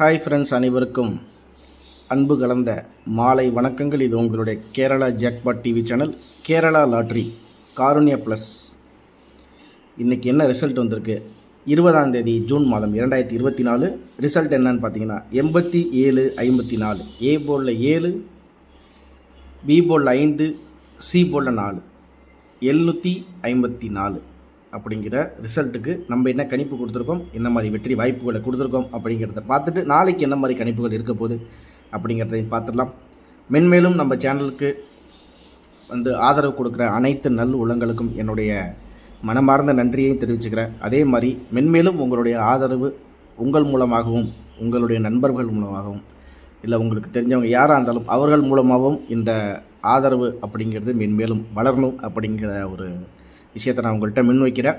Hi friends, அனைவருக்கும் அன்பு கலந்த மாலை வணக்கங்கள். இது உங்களுடைய Kerala jackpot TV channel Kerala lottery Karunya plus. இன்றைக்கி என்ன ரிசல்ட் வந்திருக்கு? 20ஆம் தேதி ஜூன் மாதம் 2024. ரிசல்ட் என்னன்னு பார்த்தீங்கன்னா 8754. ஏ போர்டில் 7, பி போர்டில் 5, சி போர்டில் 4, 754 அப்படிங்கிற ரிசல்ட்டுக்கு நம்ம என்ன கணிப்பு கொடுத்துருக்கோம், என்ன மாதிரி வெற்றி வாய்ப்புகளை கொடுத்துருக்கோம் அப்படிங்கிறத பார்த்துட்டு நாளைக்கு என்ன மாதிரி கணிப்புகள் இருக்க போகுது அப்படிங்கிறதையும் பார்த்துடலாம். மென்மேலும் நம்ம சேனலுக்கு ஆதரவு கொடுக்குற அனைத்து நல் உள்ளங்களுக்கும் என்னுடைய மனமார்ந்த நன்றியையும் தெரிவிச்சுக்கிறேன். அதே மாதிரி மென்மேலும் உங்களுடைய ஆதரவு உங்கள் மூலமாகவும் உங்களுடைய நண்பர்கள் மூலமாகவும் இல்லை உங்களுக்கு தெரிஞ்சவங்க யாராக இருந்தாலும் அவர்கள் மூலமாகவும் இந்த ஆதரவு அப்படிங்கிறது மென்மேலும் வளரணும் அப்படிங்கிற ஒரு விஷயத்தை நான் உங்கள்கிட்ட முன்வைக்கிறேன்.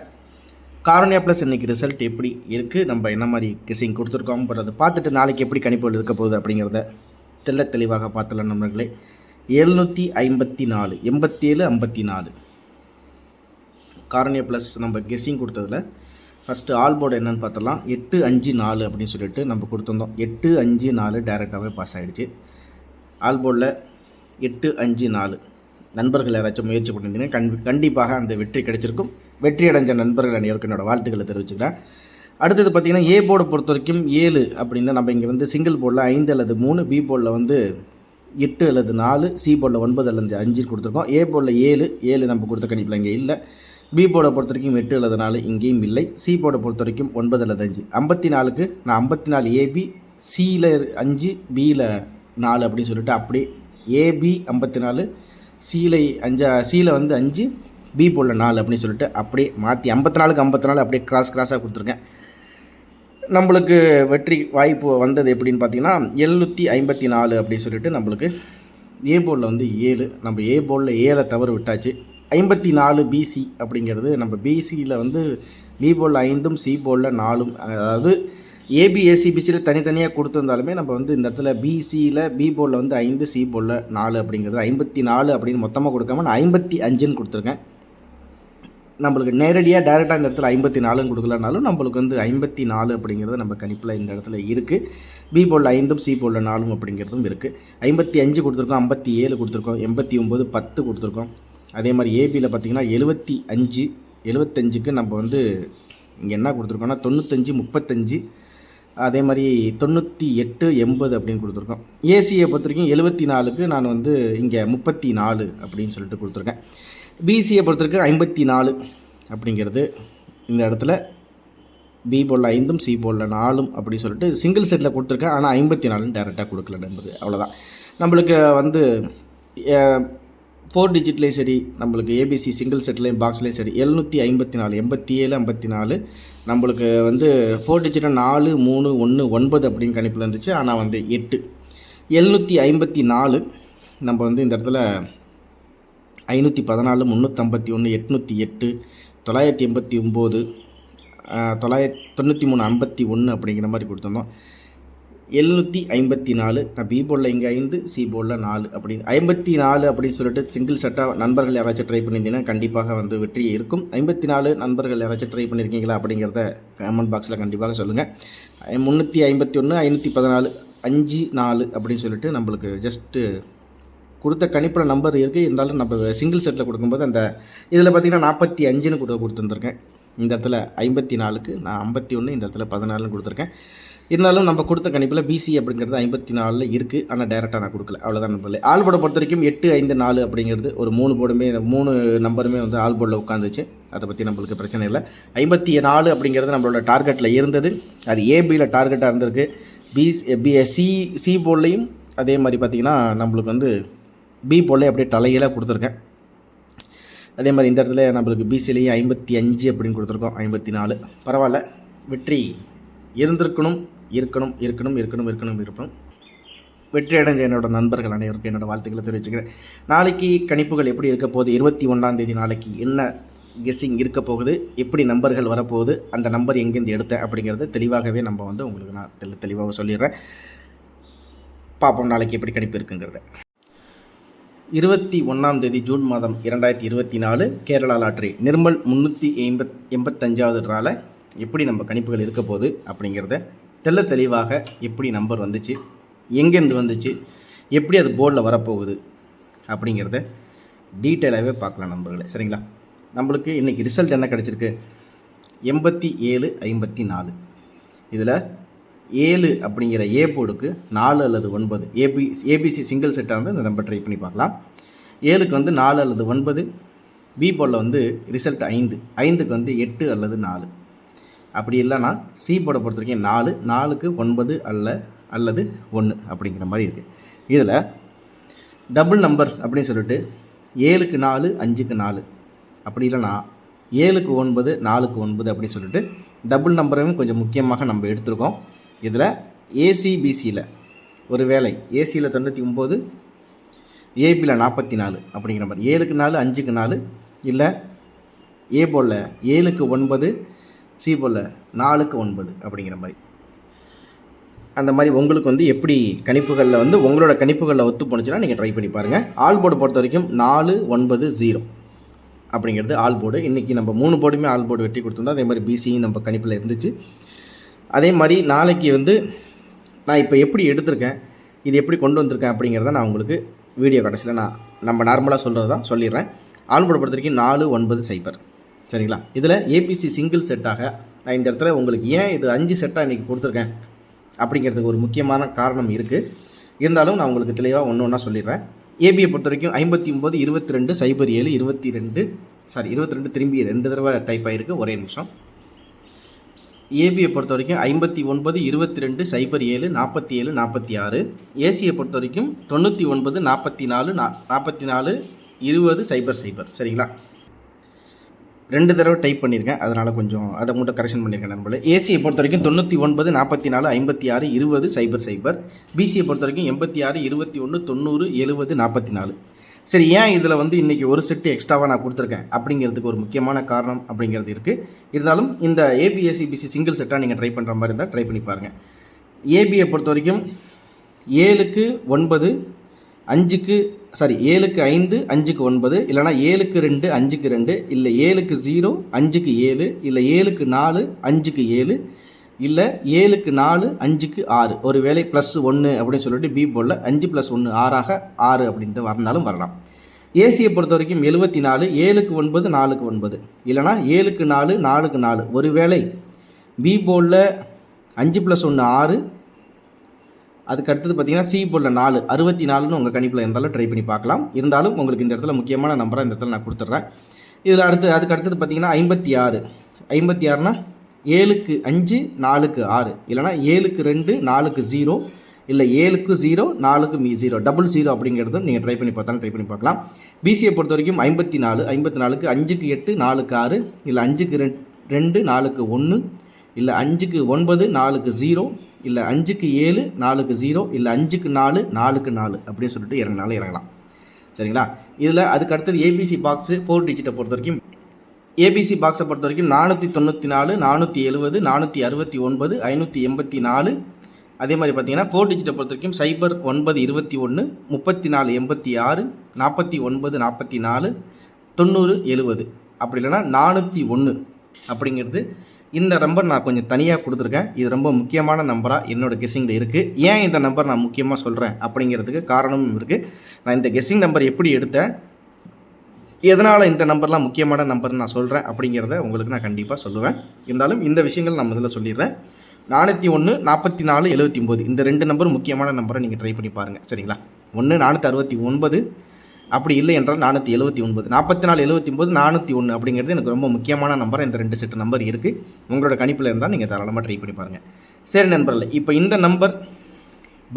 காருண்யா ப்ளஸ் இன்றைக்கி ரிசல்ட் எப்படி இருக்குது, நம்ம என்ன மாதிரி கெஸிங் கொடுத்துருக்கோம்ன்றதை பார்த்துட்டு நாளைக்கு எப்படி கணிப்புகள் இருக்க போகுது அப்படிங்கிறத தெளிவாக பார்த்துலாம் நண்பர்களே. 754, 87, 54 காருண்யா ப்ளஸ் நம்ம கெஸிங் கொடுத்ததில் ஃபஸ்ட்டு ஆல் போர்டு என்னென்னு பார்த்தலாம். 854 அப்படின்னு சொல்லிட்டு நம்ம கொடுத்துருந்தோம். 854 டைரெக்டாகவே பாஸ் ஆகிடுச்சு. ஆல் போர்டில் 854 நண்பர்கள் யாராச்சும் முயற்சி பண்ணியிருந்தீங்கன்னா கண்டிப்பாக அந்த வெற்றி கிடைச்சிருக்கும். வெற்றி அடைஞ்ச நண்பர்கள் அனைவருக்கும் என்னோட வாழ்த்துக்களை தெரிவிச்சுக்கிறேன். அடுத்தது பார்த்திங்கன்னா ஏ போர்டை பொறுத்த வரைக்கும் 7 அப்படின்னா நம்ம இங்கே சிங்கிள் போர்டில் 5 அல்லது 3, பி போர்டில் 8 அல்லது 4, சி போர்டில் 9 அல்லது 5 கொடுத்துருக்கோம். ஏ போர்டில் 7 நம்ம கொடுத்த கணிப்பில் இங்கே இல்லை. பி போர்டை பொறுத்த வரைக்கும் 8 அல்லது 4 இங்கேயும் இல்லை. சி போர்டை பொறுத்த வரைக்கும் 9 அல்லது 5. 54க்கு நான் 54 ஏபி, சியில் 5, பியில் 4 அப்படின்னு சொல்லிட்டு அப்படியே ஏபி 54, சியில் 5, பி போர்டில் 4 அப்படின்னு சொல்லிட்டு அப்படியே மாற்றி 54க்கு 54 அப்படியே கிராஸாக கொடுத்துருக்கேன். நம்மளுக்கு வெற்றி வாய்ப்பு வந்தது எப்படின்னு பார்த்தீங்கன்னா 754 அப்படின்னு சொல்லிட்டு நம்மளுக்கு ஏ போர்டில் 7, நம்ம ஏ போர்டில் 7 தவறு விட்டாச்சு. 54 பிசி அப்படிங்கிறது நம்ம பிசியில் பி போர்டில் 5, சி போர்டில் 4, அதாவது ஏபி ஏசிபிசியில் தனித்தனியாக கொடுத்துருந்தாலுமே நம்ம இந்த இடத்துல பிசியில் பி போர்டில் 5, சி போர்டில் 4 அப்படிங்கிறது 54 அப்படின்னு மொத்தமாக கொடுக்காம நான் 55ன்னு கொடுத்துருக்கேன். நம்மளுக்கு நேரடியாக டைரெக்டாக இந்த இடத்துல 54ன்னு கொடுக்கலனாலும் நம்மளுக்கு 54 அப்படிங்கிறது நம்ம கணிப்பில் இந்த இடத்துல இருக்குது. பி போர்டில் 5, சி போர்டில் 4 அப்படிங்கிறதும் இருக்குது. 55 கொடுத்துருக்கோம், 57 கொடுத்துருக்கோம், 89, 10 கொடுத்துருக்கோம். அதே மாதிரி ஏபியில் பார்த்திங்கன்னா 75க்கு நம்ம இங்கே என்ன கொடுத்துருக்கோம்னா 95, 35, அதே மாதிரி 98, 80 அப்படின்னு கொடுத்துருக்கோம். ஏசியை பொறுத்த வரைக்கும் 74க்கு நான் இங்கே 34 அப்படின்னு சொல்லிட்டு கொடுத்துருக்கேன். பிசியை பொறுத்த வரைக்கும் 54 அப்படிங்கிறது இந்த இடத்துல பி போர்டில் 5, சி போர்டில் 4 அப்படின்னு சொல்லிட்டு சிங்கிள் செட்டில் கொடுத்துருக்கேன். ஆனால் 54 டேரெக்டாக கொடுக்கல நம்பது. அவ்வளோதான். நம்மளுக்கு 4 டிஜிட்லேயும் சரி, நம்மளுக்கு ஏபிசி சிங்கிள் செட்லேயும் பாக்ஸ்லேயும் சரி 754, 87, 54 நம்மளுக்கு 4 டிஜிட்டாக 4, 3, 1, 9 அப்படின்னு கணிப்பில் இருந்துச்சு. ஆனால் 8 754 நம்ம இந்த இடத்துல 514, 351, 808, 989, 993, 51 அப்படிங்கிற மாதிரி கொடுத்துருந்தோம். 754 நான் பி போர்டில் இங்கே 5, சி போர்டில் 4 அப்படின்னு 54 அப்படின்னு சொல்லிட்டு சிங்கிள் செட்டாக நண்பர்கள் யாராச்சும் ட்ரை பண்ணியிருந்தீங்கன்னா கண்டிப்பாக வெற்றி இருக்கும். 54 நண்பர்கள் யாராச்சும் ட்ரை பண்ணியிருக்கீங்களா அப்படிங்கிறத கமெண்ட் பாக்ஸில் கண்டிப்பாக சொல்லுங்கள். 351, 514, 54 அப்படின்னு சொல்லிட்டு நம்மளுக்கு ஜஸ்ட்டு கொடுத்த கணிப்பில் நம்பர் இருக்குது. இருந்தாலும் நம்ம சிங்கிள் செட்டில் கொடுக்கும்போது அந்த இதில் பார்த்திங்கன்னா 45ன்னு கொடுத்துருந்துருக்கேன். இந்த இடத்துல 54க்கு நான் 51, இந்த இடத்துல 14ன்னு கொடுத்துருக்கேன். இருந்தாலும் நம்ம கொடுத்த கணிப்பில் பிசி அப்படிங்கிறது 54 இருக்குது. ஆனால் டேரெக்டாக நான் கொடுக்கல. அவ்வளோதான் நம்பரில். ஆல் போர்டை பொறுத்த வரைக்கும் 854 அப்படிங்கிறது ஒரு 3 நம்பருமே ஆல் போர்டில் உட்காந்துச்சு. அதை பற்றி நம்மளுக்கு பிரச்சனை இல்லை. 54 அப்படிங்கிறது நம்மளோட டார்கெட்டில் இருந்தது. அது ஏபியில் டார்கெட்டாக இருந்திருக்கு. சி போர்ட்லேயும் அதே மாதிரி பார்த்திங்கன்னா நம்மளுக்கு பி போர்ட்லேயே அப்படியே தலையில கொடுத்துருக்கேன். அதே மாதிரி இந்த இடத்துல நம்மளுக்கு பிசிலேயும் 55 அப்படின்னு கொடுத்துருக்கோம். 54 பரவாயில்ல. வெற்றி இருக்கணும். வெற்றி அடைஞ்ச என்னோட நண்பர்கள் அனைவருக்கும் என்னோடய வாழ்த்துக்களை தெரிவிச்சுக்கிறேன். நாளைக்கு கணிப்புகள் எப்படி இருக்க போகுது, 21ஆம் தேதி நாளைக்கு என்ன கெஸ்ஸிங் இருக்க போகுது, எப்படி நம்பர்கள் வரப்போகுது, அந்த நம்பர் எங்கேருந்து எடுத்தேன் அப்படிங்கிறத தெளிவாகவே நம்ம உங்களுக்கு நான் தெளிவாக சொல்லிடுறேன். பார்ப்போம் நாளைக்கு எப்படி கணிப்பு இருக்குங்கிறத. 21ஆம் தேதி ஜூன் மாதம் 2024 கேரளா லாட்ரி நிர்மல் 385வது ட்ராவில் எப்படி நம்ம கணிப்புகள் இருக்க போகுது அப்படிங்கிறத தெளிவாக எப்படி நம்பர் வந்துச்சு, எங்கேருந்து வந்துச்சு, எப்படி அது போர்டில் வரப்போகுது அப்படிங்கிறத டீட்டெயிலாகவே பார்க்கலாம் நண்பர்களே. சரிங்களா? நம்மளுக்கு இன்றைக்கி ரிசல்ட் என்ன கிடச்சிருக்கு, 8754. இதில் 7 அப்படிங்கிற ஏ போர்டுக்கு 4 அல்லது 9 ஏபிசி சிங்கிள் செட்டாக வந்து இந்த நம்பர் ட்ரை பண்ணி பார்க்கலாம். 7க்கு வந்து 4 அல்லது 9, பி போர்டில் வந்து ரிசல்ட் 5க்கு வந்து 8 அல்லது 4. அப்படி இல்லைன்னா சி போர்டை பொறுத்த வரைக்கும் 4க்கு 9 அல்லது 1 அப்படிங்கிற மாதிரி இருக்குது. இதில் டபுள் நம்பர்ஸ் அப்படின்னு சொல்லிட்டு 7க்கு 4 5க்கு 4, அப்படி இல்லைனா 7க்கு 9 4க்கு 9 அப்படின்னு சொல்லிட்டு டபுள் நம்பரையும் கொஞ்சம் முக்கியமாக நம்ம எடுத்திருக்கோம். இதில் ஏசிபிசியில் ஒரு வேளை ஏசியில் 99, ஏபியில் 44 அப்படிங்கிற மாதிரி 7க்கு 4 5க்கு 4, இல்லை ஏ போர்டில் 7க்கு 9, சி போர்டில் 4க்கு 9 அப்படிங்கிற மாதிரி. அந்த மாதிரி உங்களுக்கு வந்து எப்படி கணிப்புகளில் வந்து உங்களோட கணிப்புகளில் ஒத்து போணுச்சுன்னா நீங்கள் ட்ரை பண்ணி பாருங்கள். ஆல் போர்டு பொறுத்த வரைக்கும் 490 அப்படிங்கிறது ஆல் போர்டு. இன்றைக்கி நம்ம 3 போர்டுமே ஆல் போர்டு வெட்டி கொடுத்துருந்தோம். அதே மாதிரி பிசியும் நம்ம கணிப்பில் இருந்துச்சு. அதே மாதிரி நாளைக்கு வந்து நான் இப்போ எப்படி எடுத்திருக்கேன், இது எப்படி கொண்டு வந்திருக்கேன் அப்படிங்கிறத நான் உங்களுக்கு வீடியோ கடைசியில் நம்ம நார்மலாக சொல்கிறது தான் சொல்லிடுறேன். ஆல் போர்டு பொறுத்த வரைக்கும் 490. சரிங்களா? இதில் ஏபிசி சிங்கிள் செட்டாக நான் இந்த இடத்துல உங்களுக்கு ஏன் இது 5 செட்டாக இன்றைக்கி கொடுத்துருக்கேன் அப்படிங்கிறதுக்கு ஒரு முக்கியமான காரணம் இருக்குது. இருந்தாலும் நான் உங்களுக்கு தெளிவாக ஒன்று ஒன்றா சொல்லிடுறேன். ஏபியை பொறுத்த வரைக்கும் 59 22 07 22 திரும்பி 2 தடவை டைப் ஆகிருக்கு, ஒரே நிமிஷம். ஏபியை பொறுத்த வரைக்கும் 59 22 07 47 46. ஏசியை பொறுத்த வரைக்கும் 99 44 44 20 00. சரிங்களா? 2 தடவை டைப் பண்ணியிருக்கேன், அதனால் கொஞ்சம் அதை மட்டும் கரெக்ஷன் பண்ணியிருக்கேன் நண்பர்களே. ஏசியை பொறுத்த வரைக்கும் 99 44 56 20 00. பிசியை பொறுத்த வரைக்கும் 86 21 90 70 44. சரி, ஏன் இதில் வந்து இன்றைக்கி ஒரு செட்டு எக்ஸ்ட்ராவாக நான் கொடுத்துருக்கேன் அப்படிங்கிறதுக்கு ஒரு முக்கியமான காரணம் அப்படிங்கிறது இருக்குது. இருந்தாலும் இந்த ஏபிஎஸ்சிபிசி சிங்கிள் செட்டாக நீங்கள் ட்ரை பண்ணுற மாதிரி இருந்தால் ட்ரை பண்ணி பாருங்கள். ஏபியை பொறுத்த வரைக்கும் 7க்கு 9 5க்கு 5 5க்கு 9, இல்லைனா 7க்கு 2 5க்கு 2, இல்லை 7க்கு 0 5க்கு 7, இல்லை 7க்கு 4 5க்கு 7, இல்லை 7க்கு 4 5க்கு 6. ஒரு வேளை +1 அப்படின்னு சொல்லிட்டு பி போர்டில் 5 + 1 6ஆக 6 அப்படின்ட்டு வரனாலும் வரலாம். ஏசியை பொறுத்த வரைக்கும் 74 7க்கு 9 4க்கு 9, இல்லைனா 7க்கு 4 4க்கு 4. ஒரு வேளை பி போர்டில் 5 + 1 6, அதுக்கு அடுத்தது பார்த்தீங்கன்னா சி போர்டில் 4 64ன்னு உங்கள் கணிப்பில் இருந்தாலும் ட்ரை பண்ணி பார்க்கலாம். இருந்தாலும் உங்களுக்கு இந்த இடத்துல முக்கியமான நம்பராக இந்த இடத்துல நான் கொடுத்துட்றேன். இதில் அதுக்கு அடுத்தது பார்த்தீங்கன்னா 56னா 7க்கு 5 4க்கு 6, இல்லைனா 7க்கு 2 4க்கு 0, இல்லை 7க்கு 0 4க்கு 0 டபுள் 0 அப்படிங்கிறதும் நீங்கள் ட்ரை பண்ணி பார்த்தாலும் ட்ரை பண்ணி பார்க்கலாம். பிசியை பொறுத்த வரைக்கும் 54க்கு 5க்கு 8 4க்கு 6, இல்லை 5க்கு 2 4க்கு 1, இல்லை 5க்கு 9 4க்கு 0, இல்லை 5க்கு 7 4க்கு 0, இல்லை 5க்கு 4 4க்கு 4 அப்படின்னு சொல்லிட்டு இறங்கலாம். சரிங்களா? இதில் அதுக்கு அடுத்தது ஏபிசி பாக்ஸு 4 டிஜிட்டை பொறுத்த வரைக்கும் ஏபிசி பாக்ஸை பொறுத்த வரைக்கும் 494 470 469 584. அதே மாதிரி பார்த்தீங்கன்னா 4 டிஜிட்டை பொறுத்த வரைக்கும் 09 21 34 86 49 44 90 70. அப்படி இல்லைனா 401 அப்படிங்கிறது இந்த நம்பர் நான் கொஞ்சம் தனியாக கொடுத்துருக்கேன். இது ரொம்ப முக்கியமான நம்பராக என்னோடய கெஸ்ஸிங்கில் இருக்குது. ஏன் இந்த நம்பர் நான் முக்கியமாக சொல்கிறேன் அப்படிங்கிறதுக்கு காரணமும் இருக்குது. நான் இந்த கெஸ்ஸிங் நம்பர் எப்படி எடுத்தேன், எதனால் இந்த நம்பர்லாம் முக்கியமான நம்பர்னு நான் சொல்கிறேன் அப்படிங்கிறத உங்களுக்கு நான் கண்டிப்பாக சொல்லுவேன். இருந்தாலும் இந்த விஷயங்கள் நான் முதல்ல சொல்லிடுறேன். 401 44 79 இந்த 2 நம்பர் முக்கியமான நம்பரை நீங்கள் ட்ரை பண்ணி பாருங்கள். சரிங்களா? 469, அப்படி இல்லை என்றால் 479. 44 79 401 அப்படிங்கிறது எனக்கு ரொம்ப முக்கியமான நம்பர். இந்த 2 செட்டு நம்பர் இருக்குது. உங்களோட கணிப்பில் இருந்தால் நீங்கள் தாராளமாக ட்ரை பண்ணி பாருங்கள். சரி நண்பர்களே, இப்போ இந்த நம்பர்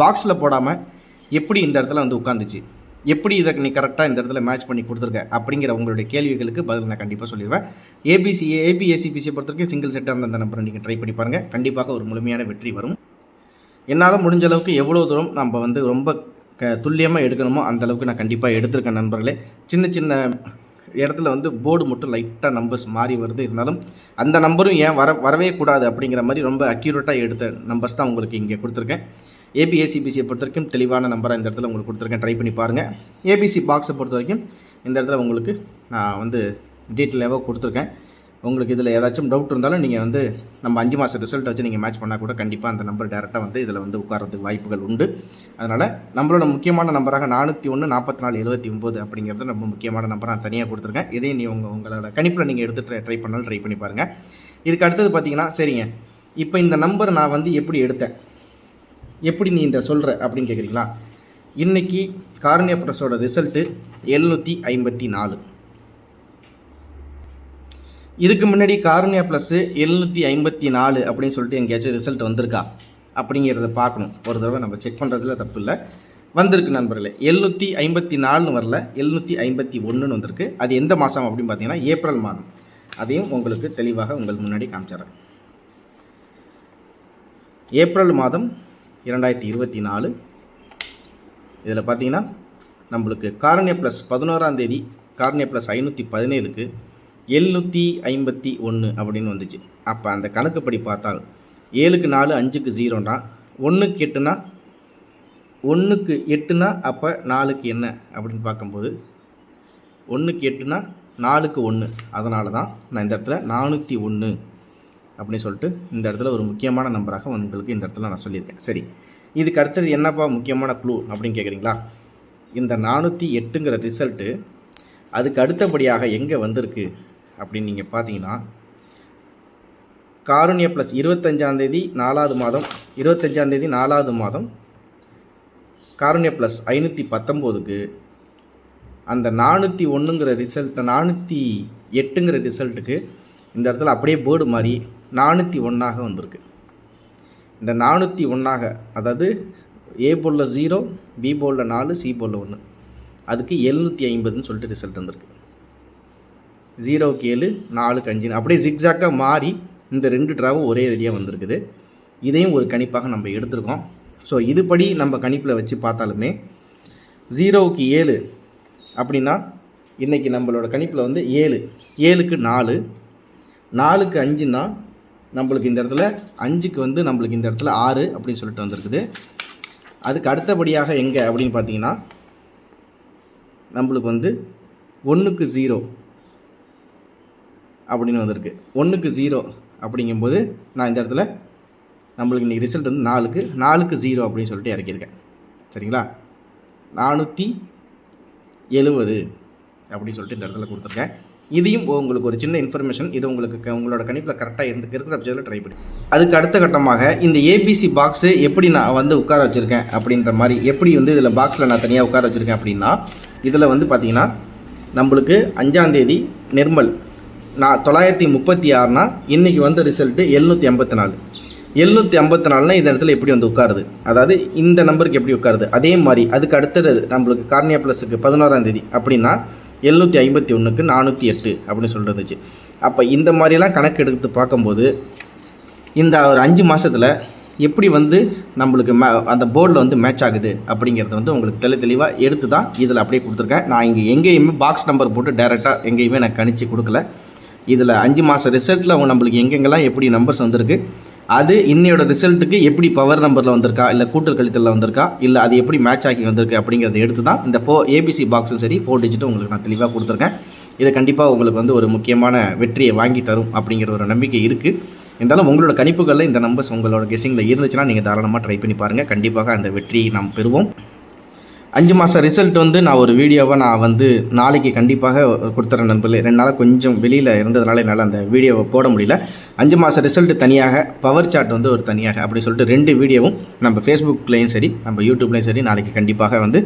பாக்ஸில் போடாமல் எப்படி இந்த இடத்துல வந்து உட்காந்துச்சு, எப்படி இதை நீ கரெக்டாக இந்த இடத்துல மேட்ச் பண்ணி கொடுத்துருக்க அப்படிங்கிற உங்களுடைய கேள்விகளுக்கு பதில் நான் கண்டிப்பாக சொல்லிடுவேன். ஏபிஎஸ்சிபிசியை பொறுத்த வரைக்கும் சிங்கிள் செட்டாக அந்த நம்பரை நீங்கள் ட்ரை பண்ணி பாருங்கள். கண்டிப்பாக ஒரு முழுமையான வெற்றி வரும். என்னால் முடிஞ்ச அளவுக்கு எவ்வளோ தூரம் நம்ம வந்து ரொம்ப துல்லியமாக எடுக்கணுமோ அந்தளவுக்கு நான் கண்டிப்பாக எடுத்திருக்கேன் நண்பர்களே. சின்ன இடத்துல வந்து போர்டு மட்டும் லைட்டாக நம்பர்ஸ் மாறி வருது. இருந்தாலும் அந்த நம்பரும் ஏன் வரவே கூடாது அப்படிங்கிற மாதிரி ரொம்ப அக்யூரேட்டாக எடுத்த நம்பர்ஸ் தான் உங்களுக்கு இங்கே கொடுத்துருக்கேன். ஏபிஎஸ்சிபிசியை பொறுத்த வரைக்கும் தெளிவான நம்பராக இந்த இடத்துல உங்களுக்கு கொடுத்துருக்கேன். ட்ரை பண்ணி பாருங்கள். ஏபிசி பாக்ஸை பொறுத்த வரைக்கும் இந்த இடத்துல உங்களுக்கு நான் வந்து டீட்டெயிலாக கொடுத்துருக்கேன். உங்களுக்கு இதில் ஏதாச்சும் டவுட் இருந்தாலும் நீங்கள் வந்து நம்ம 5 மாத ரிசல்ட் வச்சு நீங்கள் மேட்ச் பண்ணால் கூட கண்டிப்பாக அந்த நம்பர் டேரெக்டாக வந்து இதில் வந்து உட்காரத்துக்கு வாய்ப்புகள் உண்டு. அதனால் நம்மளோட முக்கியமான நம்பராக 401 44 79 அப்படிங்கிறது ரொம்ப முக்கியமான நம்பர் நான் தனியாக கொடுத்துருக்கேன். இதையும் நீ உங்களோட கணிப்பில் நீங்கள் எடுத்து ட்ரை பண்ணாலும் ட்ரை பண்ணி பாருங்கள். இதுக்கு அடுத்தது பார்த்தீங்கன்னா, சரிங்க இப்போ இந்த நம்பர் நான் வந்து எப்படி எடுத்தேன், எப்படி நீ இந்த சொல்கிற அப்படின்னு கேட்குறீங்களா? இன்றைக்கி கார்னியா ப்ளஸோட ரிசல்ட்டு 754. இதுக்கு முன்னாடி கார்னியா ப்ளஸ்ஸு 754 அப்படின்னு சொல்லிட்டு எங்கேயாச்சும் ரிசல்ட் வந்திருக்கா அப்படிங்கிறத பார்க்கணும். ஒரு தடவை நம்ம செக் பண்ணுறதுல தப்பு இல்லை. வந்திருக்கு நண்பர்களே. 754 வரல, 751 வந்திருக்கு. அது எந்த மாதம் அப்படின்னு பார்த்தீங்கன்னா ஏப்ரல் மாதம். அதையும் உங்களுக்கு தெளிவாக உங்கள் முன்னாடி காமிச்சிட்றேன். ஏப்ரல் மாதம் 2024. இதில் பார்த்தீங்கன்னா நம்மளுக்கு கார்னியா ப்ளஸ் 11ஆம் தேதி கார்னியா ப்ளஸ் 517க்கு 751 அப்படின்னு வந்துச்சு. அப்போ அந்த கணக்குப்படி பார்த்தால் 7க்கு 4 5க்கு 0னா 1க்கு 8னா 1க்கு 8னா அப்போ 4க்கு என்ன அப்படின்னு பார்க்கும்போது 1க்கு 8னா 4க்கு 1. அதனால தான் நான் இந்த இடத்துல 401 அப்படின்னு சொல்லிட்டு இந்த இடத்துல ஒரு முக்கியமான நம்பராக உங்களுக்கு இந்த இடத்துல நான் சொல்லியிருக்கேன். சரி, இதுக்கு அடுத்தது என்னப்பா முக்கியமான க்ளூ அப்படின்னு கேட்குறீங்களா? இந்த 408ங்கிற ரிசல்ட்டு அதுக்கு அடுத்தபடியாக எங்கே வந்திருக்கு அப்படின்னு நீங்கள் பார்த்தீங்கன்னா, காருண்யா ப்ளஸ் 25ஆம் தேதி 4வது மாதம் 25ஆம் தேதி 4வது மாதம் காருண்யா ப்ளஸ் 519க்கு அந்த 401ங்கிற ரிசல்ட் 408ங்கிற ரிசல்ட்டுக்கு இந்த இடத்துல அப்படியே போர்டு மாதிரி 401ஆக வந்திருக்கு. இந்த 401ஆக, அதாவது ஏ போர்டில் 0, பி போர்டில் 4, சி போர்டில் 1, அதுக்கு 750ன்னு சொல்லிட்டு ரிசல்ட் வந்திருக்கு. 0க்கு 7, 4க்கு 5 அப்படியே ஜிக்ஸாக்காக மாறி இந்த 2 ட்ராவும் ஒரே ஏரியா வந்திருக்குது. இதையும் ஒரு கணிப்பாக நம்ம எடுத்திருக்கோம். ஸோ இதுபடி நம்ம கணிப்பில் வச்சு பார்த்தாலுமே 0க்கு 7 அப்படின்னா இன்றைக்கி நம்மளோட கணிப்பில் வந்து 7, 7க்கு 4, 4க்கு 5ன்னா நம்மளுக்கு இந்த இடத்துல 5க்கு வந்து நம்மளுக்கு இந்த இடத்துல 6 அப்படின்னு சொல்லிட்டு வந்திருக்குது. அதுக்கு அடுத்தபடியாக எங்கே அப்படின்னு பார்த்தீங்கன்னா நம்மளுக்கு வந்து 1க்கு 0 அப்படின்னு வந்திருக்கு. 1க்கு 0 அப்படிங்கும்போது நான் இந்த இடத்துல நம்மளுக்கு இன்றைக்கி ரிசல்ட் வந்து 4க்கு 0 அப்படின்னு சொல்லிட்டு இறக்கியிருக்கேன். சரிங்களா? 470 அப்படின்னு சொல்லிட்டு இந்த இடத்துல கொடுத்துருக்கேன். இதையும் உங்களுக்கு ஒரு சின்ன இன்ஃபர்மேஷன், இது உங்களுக்கு உங்களோட கணிப்பில் கரெக்டாக இருக்கிற பட்சத்தில் ட்ரை பண்ணி. அதுக்கு அடுத்த கட்டமாக இந்த ஏபிசி பாக்ஸு எப்படி நான் வந்து உட்கார வச்சுருக்கேன் அப்படின்ற மாதிரி, எப்படி வந்து இதில் பாக்ஸில் நான் தனியாக உட்கார வச்சுருக்கேன் அப்படின்னா, இதில் வந்து பார்த்திங்கன்னா நம்மளுக்கு 5ஆம் தேதி நிர்மல் 936னா இன்றைக்கி வந்து ரிசல்ட்டு 784. 754னா இந்த இடத்துல எப்படி வந்து உட்காருது, அதாவது இந்த நம்பருக்கு எப்படி உட்காருது, அதே மாதிரி அதுக்கு அடுத்தது நம்மளுக்கு கார்னியா ப்ளஸுக்கு 11ஆம் தேதி அப்படின்னா 751க்கு 408 அப்படின்னு சொல்லிட்டு இருந்துச்சு. அப்போ இந்த மாதிரிலாம் கணக்கு எடுத்து பார்க்கும்போது இந்த ஒரு 5 மாதத்தில் எப்படி வந்து நம்மளுக்கு அந்த போர்டில் வந்து மேட்ச் ஆகுது அப்படிங்கிறத வந்து உங்களுக்கு தெளிவாக எடுத்து தான் இதில் அப்படியே கொடுத்துருக்கேன். நான் இங்கே எங்கேயுமே பாக்ஸ் நம்பர் போட்டு டைரெக்டாக எங்கேயுமே நான் கணிச்சு கொடுக்கல. இதில் 5 மாத ரிசல்ட்டில் நம்மளுக்கு எங்கெங்கெல்லாம் எப்படி நம்பர்ஸ் வந்திருக்கு, அது இன்னையோட ரிசல்ட்டுக்கு எப்படி பவர் நம்பரில் வந்திருக்கா, இல்லை கூட்டல் கழித்தலில் வந்திருக்கா, இல்லை அது எப்படி மேட்ச் ஆகி வந்திருக்கு அப்படிங்கிறத எடுத்து தான் இந்த ஏபிசி பாக்ஸும் சரி 4 டிஜிட்டும் உங்களுக்கு நான் தெளிவாக கொடுத்துருக்கேன். இது கண்டிப்பாக உங்களுக்கு வந்து ஒரு முக்கியமான வெற்றியை வாங்கி தரும் அப்படிங்கிற ஒரு நம்பிக்கை இருக்குது. இருந்தாலும் உங்களோட கணிப்புகளில் இந்த நம்பர்ஸ் உங்களோட கெஸிங்கில் இருந்துச்சுன்னா நீங்கள் தாராளமாக ட்ரை பண்ணி பாருங்கள். கண்டிப்பாக அந்த வெற்றியை நாம் பெறுவோம். 5 மாத ரிசல்ட் வந்து நான் ஒரு வீடியோவை நான் வந்து நாளைக்கு கண்டிப்பாக கொடுத்துறேன் நண்பர்களே. 2 நாளாக கொஞ்சம் வெளியில் இருந்ததுனால என்னால் அந்த வீடியோவை போட முடியல. 5 மாத ரிசல்ட் தனியாக, பவர் சார்ட் வந்து ஒரு தனியாக, அப்படி சொல்லிட்டு 2 வீடியோவும் நம்ம ஃபேஸ்புக்லேயும் சரி நம்ம யூடியூப்லேயும் சரி நாளைக்கு கண்டிப்பாக வந்து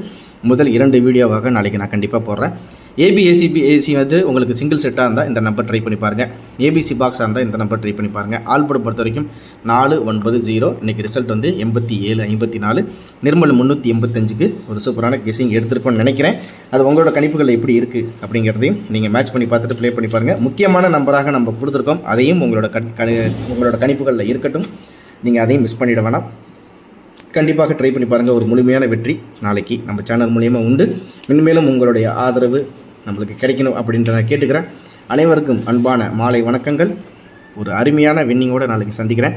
முதல் 2 வீடியோவாக நாளைக்கு நான் கண்டிப்பாக போடுறேன். ஏசி வந்து உங்களுக்கு சிங்கிள் செட்டாக இருந்தால் இந்த நம்பர் ட்ரை பண்ணி பாருங்கள். ஏபிசி பாக்ஸாக இருந்தால் இந்த நம்பர் ட்ரை பண்ணி பாருங்கள். ஆல்போர்டு பொறுத்த வரைக்கும் 490, இன்றைக்கி ரிசல்ட் வந்து 8754, நிர்மல் 385க்கு ஒரு சூப்பரான கெஸிங் எடுத்துருக்கோன்னு நினைக்கிறேன். அது உங்களோட கணிப்புகள் எப்படி இருக்குது அப்படிங்கிறதையும் நீங்கள் மேட்ச் பண்ணி பார்த்துட்டு ப்ளே பண்ணி பாருங்கள். முக்கியமான நம்பராக நம்ம கொடுத்துருக்கோம், அதையும் உங்களோட கணிப்புகளில் இருக்கட்டும். நீங்கள் அதையும் மிஸ் பண்ணிட வேணாம். கண்டிப்பாக ட்ரை பண்ணி பாருங்கள். ஒரு முழுமையான வெற்றி நாளைக்கு நம்ம சேனல் மூலியமாக உண்டு. மென்மேலும் உங்களுடைய ஆதரவு நம்மளுக்கு கிடைக்கணும் அப்படின்ற நான் கேட்டுக்கிறேன். அனைவருக்கும் அன்பான மாலை வணக்கங்கள். ஒரு அருமையான வின்னிங்கோடு நாளைக்கு சந்திக்கிறேன்.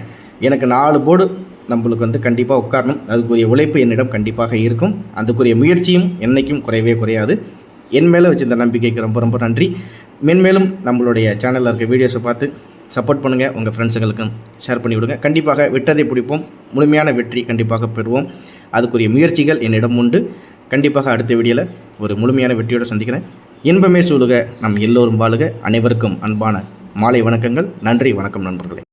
எனக்கு 4 போர்டு நம்மளுக்கு வந்து கண்டிப்பாக உட்காரணும். அதுக்குரிய உழைப்பு என்னிடம் கண்டிப்பாக இருக்கும். அதுக்குரிய முயற்சியும் என்றைக்கும் குறையவே குறையாது. என் மேலே வச்சிருந்த நம்பிக்கைக்கு ரொம்ப ரொம்ப நன்றி. மென்மேலும் நம்மளுடைய சேனலில் இருக்க வீடியோஸை பார்த்து சப்போர்ட் பண்ணுங்கள். உங்கள் ஃப்ரெண்ட்ஸுங்களுக்கும் ஷேர் பண்ணி விடுங்க. கண்டிப்பாக விட்டதை பிடிப்போம், முழுமையான வெற்றி கண்டிப்பாக பெறுவோம். அதுக்குரிய முயற்சிகள் என்னிடம் உண்டு. கண்டிப்பாக அடுத்த வீடியோவில் ஒரு முழுமையான வெற்றியோடு சந்திக்கிறேன். இன்பமே சூழுக, நம் எல்லோரும் வாழுக. அனைவருக்கும் அன்பான மாலை வணக்கங்கள். நன்றி, வணக்கம் நண்பர்களே.